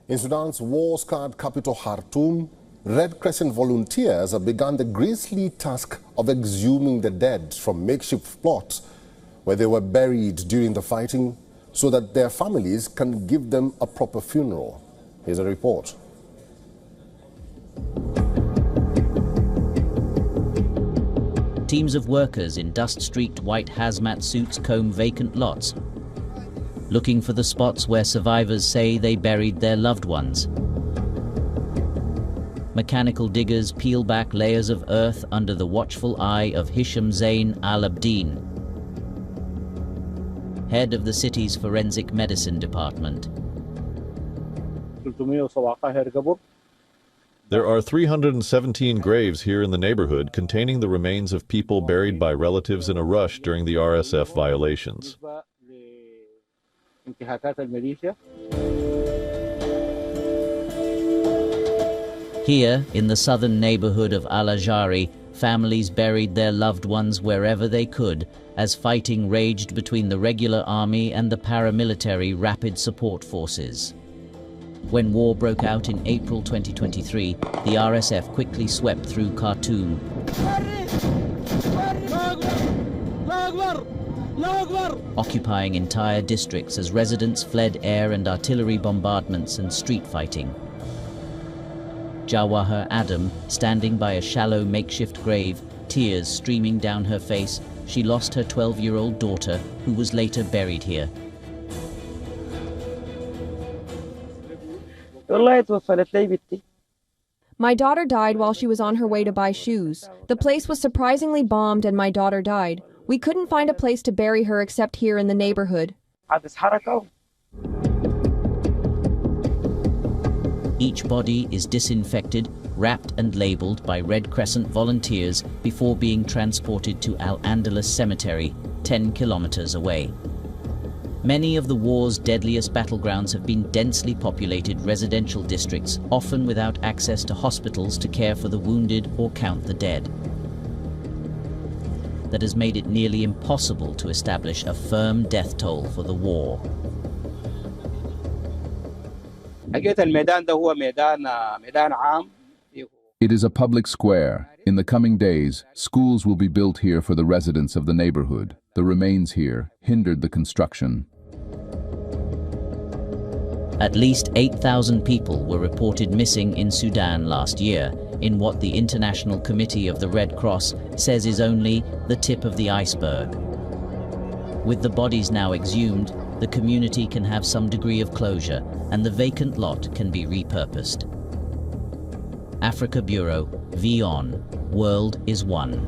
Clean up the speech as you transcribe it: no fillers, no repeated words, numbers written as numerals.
In Sudan's war-scarred capital Khartoum, Red Crescent volunteers have begun the grisly task of exhuming the dead from makeshift plots where they were buried during the fighting so that their families can give them a proper funeral. Here's a report. Teams of workers in dust-streaked white hazmat suits comb vacant lots, looking for the spots where survivors say they buried their loved ones. Mechanical diggers peel back layers of earth under the watchful eye of Hisham Zain al-Abdin, head of the city's forensic medicine department. There are 317 graves here in the neighborhood containing the remains of people buried by relatives in a rush during the RSF violations. Here, in the southern neighborhood of Al-Ajari, families buried their loved ones wherever they could as fighting raged between the regular army and the paramilitary rapid support forces. When war broke out in April 2023, the RSF quickly swept through Khartoum, occupying entire districts as residents fled air and artillery bombardments and street fighting. Jawahar Adam, standing by a shallow makeshift grave, tears streaming down her face, she lost her 12-year-old daughter, who was later buried here. My daughter died while she was on her way to buy shoes. The place was surprisingly bombed and my daughter died. We couldn't find a place to bury her except here in the neighborhood. Each body is disinfected, wrapped and labeled by Red Crescent volunteers before being transported to Al-Andalus Cemetery, 10 kilometers away. Many of the war's deadliest battlegrounds have been densely populated residential districts, often without access to hospitals to care for the wounded or count the dead. That has made it nearly impossible to establish a firm death toll for the war. It is a public square. In the coming days, schools will be built here for the residents of the neighborhood. The remains here hindered the construction. At least 8,000 people were reported missing in Sudan last year, in what the International Committee of the Red Cross says is only the tip of the iceberg. With the bodies now exhumed, the community can have some degree of closure, and the vacant lot can be repurposed. Africa Bureau, WION, World is One.